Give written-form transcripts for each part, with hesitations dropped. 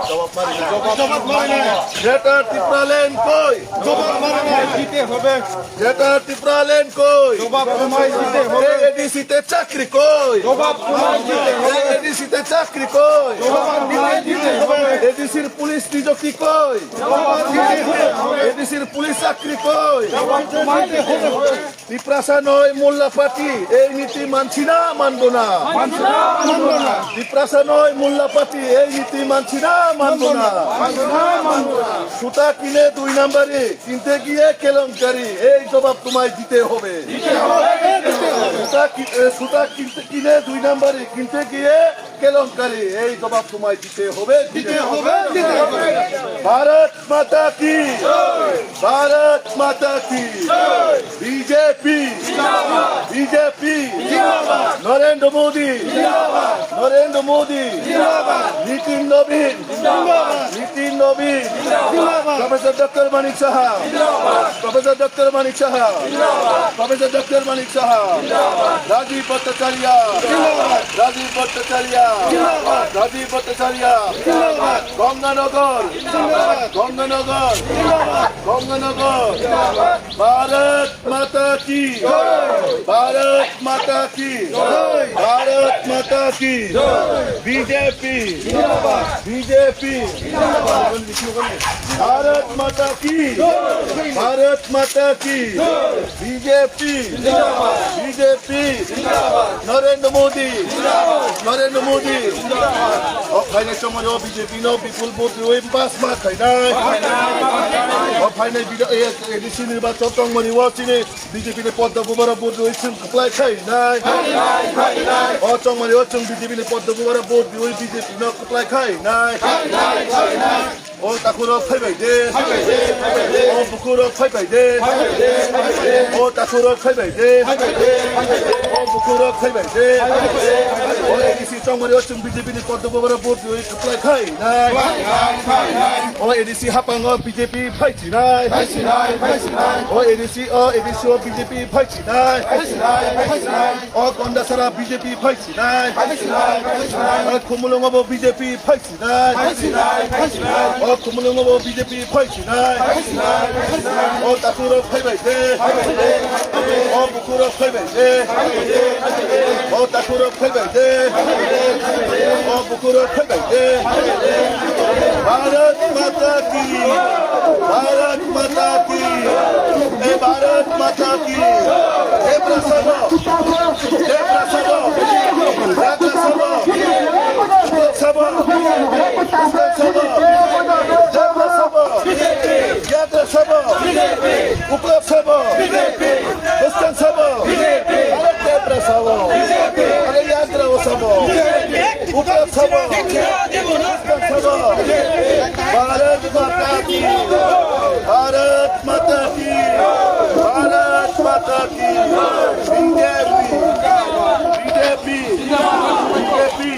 জবাব মারি না যেটা টিপ্রালেন কই জবাব মানে দিতে হবে। যেটা টিপ্রালেন কই জবাব তোমায় দিতে হবে। এডিসিতে চাকরি কই জবাব তোমায় দিতে হবে। এডিসিতে চাকরি কই জবাব তোমায় দিতে হবে। এডিসির পুলিশ নিযুক্তি কই জবাব দিতে হবে। এডিসির পুলিশ চাকরি কই জবাব তোমায় দিতে হবে। টিপ্রাসা নয় মোল্লা পার্টি এই নীতি মানছি না মানবো না মানবো না, মানবো না, টিপ্রাসা নয় মোল্লা পার্টি এই নীতি মানছি না মানবো না মানবো না, মানবো না। সুতা কিনে 2 নম্বরে কিনতে গিয়ে কেলেঙ্কারি এই জবাব তোমায় দিতে হবে সুতা কিনে 2 নম্বরে কিনতে গিয়ে কেলেঙ্কারি এই জবাব তোমায় দিতে হবে দিতে হবে, দিতে হবে। भारत माता की भारत माता की बीजेपी बीजेपी नरेंद्र मोदी नरेंद्र मोदी नीतिन नवीन प्रोफेसर डॉक्टर मानिक साहब प्रोफेसर डॉक्टर मानिक साहब प्रोफेसर डॉक्टर मानिक साहब राजीव भट्टाचार्य राजीव भट्टाचार्य राजीव भट्टाचार्य गंगानगर गंगानगर गंगानगर भारत माता की भारत माता की भारत माता की बीजेपी बीजेपी भारत माता की भारत माता की बीजेपी बीजेपी नरेंद्र मोदी और फाइनेंस समाज बीजेपी नो पीपुल वोट पास मार्क और फाइनेंस एडिसी निर्वाचन तंगमणि वाचिने बीजेपी ने पद्म बुबारा वोट अप्लाई खाई और तंगमणि वाचन बीजेपी ने पद्म बुबारा वोट बीजेपी न अप्लाई खाई ओ ताकुरो फाइबायदे ओ बुकुरो फाइबायदे ओ ताकुरो फाइबायदे ओ बुकुरो फाइबायदे ओ एडिसी तंगमणि वाचन बीजेपी ने पद्म बुबारा वोट अप्लाई खाई ओ एडिसी हापांग बीजेपी फाइथिनाय ओ एडिसी बीजेपी फाइथिनाय ओ कन्दासारा बीजेपी फाइथिनाय ओ खुमुलुंगाबो बीजेपी फाइथिनाय ओ खुमुलुंगाबो बीजेपी फाइथिनाय ओ ताकुरो फाइबायदे ओ बुकुरो फाइबायदे ओ ताकुरो फाइबायदे ओ बुकुरो फाइबायदे भारत माता की भारत माता की भारत माता की जय प्रसन्न जय प्रसन्न जय प्रसन्न सभा सभा उपलब्ध सभा क्रिश्चियन सभा जय प्रसन्न अरे याद रहो सभा उपलब्ध सभा भारत माता की भारत माता की भारत माता की बीजेपी बीजेपी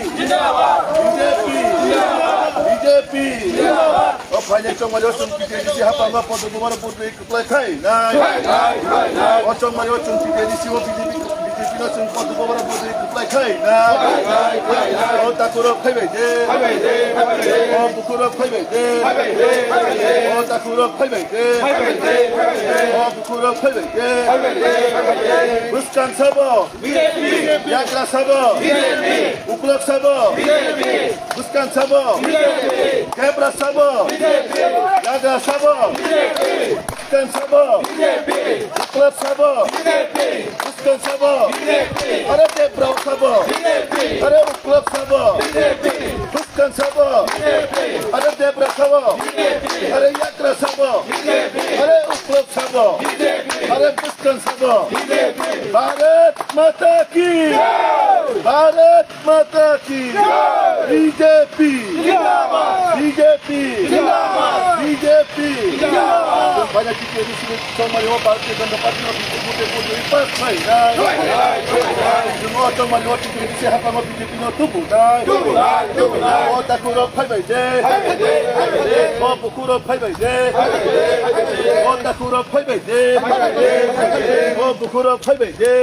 बीजेपी बीजेपी और फाइनेंशियल मजोसम की तेजी हापांगा पद बुबारा वोट अप्लाई खाई और चंगमणि तेजी वो BJP no chung padu bobara bodi kuplai khai na o takuro khaibai de o bukuro khaibai de o takuro khaibai de o bukuro khaibai de buskan sabo yakra sabo uplok sabo buskan sabo kebra sabo yakra sabo buskan sabo uplok sabo buskan sabo अरे देवराव सभा अरे उपलब्ध सभा पुष्कन सभा अरे देवरा सभा अरे यात्रा सभा अरे उपलब्ध सभा अरे पुष्कन सभा भारत माता की भारत माता की BJP BJP BJP Bharatiya Janata party Semua teman waktu ini siapa mau BJP no tubuh dah. Oh takuro phaibai je. Oh bukuro phaibai je. Oh takuro phaibai je. Oh bukuro phaibai je.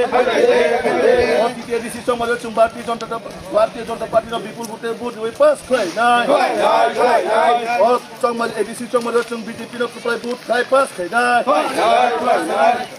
Oh TTDC समाज चुम्बाती जनता party no विपुल भोटे vote पास खाई ना. ADC Chongmar Chung BJP no Kuplai Boot Khai Pas Khai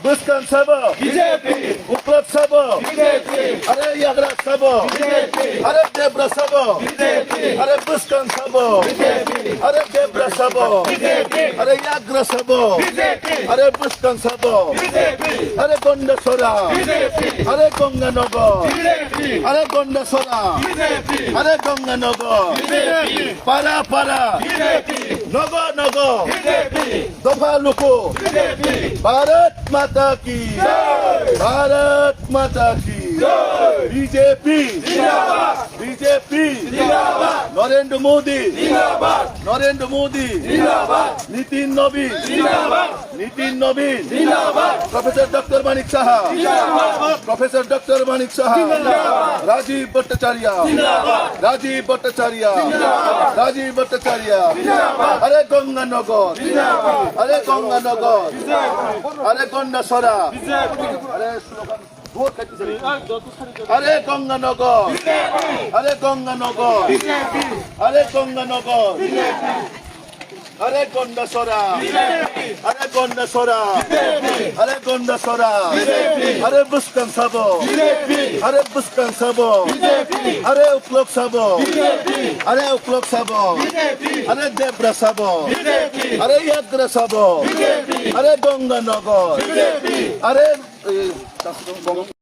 Buskan Sabo BJP Uplap Sabo BJP Are Yagra Sabo BJP Are Debra Sabo BJP Are Buskan Sabo BJP Are Debra Sabo BJP Are Yagra Sabo BJP Are Buskan Sabo BJP Are Gonda Sora BJP Are Gonga Nogo BJP Are Gonda Sora BJP Are Gonga Nogo BJP Para Para BJP Nogo Nogo BJP Dofa Luko BJP Bharat Mata Ki Jai Bharat Mata Ki Jai BJP Zindabad BJP Zindabad Narendra Modi Zindabad Narendra Modi Zindabad Nitin Nobin Zindabad Nitin Nobin Zindabad Professor Dr. Manik Saha Zindabad Professor Dr. Manik Saha Zindabad Rajiv Bhattacharya Zindabad Rajiv Bhattacharya Zindabad Rajiv Bhattacharya Zindabad Are Ganga Nagar Zindabad Are Ganga Nagar Zindabad Are Gonda Sora Are slogan Are Ganga Nagar Are Ganga Nagar Are Ganga Nagar Are Gonda Sora Are Gonda Sora Are Gonda Sora Are Buskan Sabo Are Buskan Sabo Are Uplok Sabo Are Uplok Sabo Are Debra Sabo Are Yagra Sabo Are Ganga Nagar Are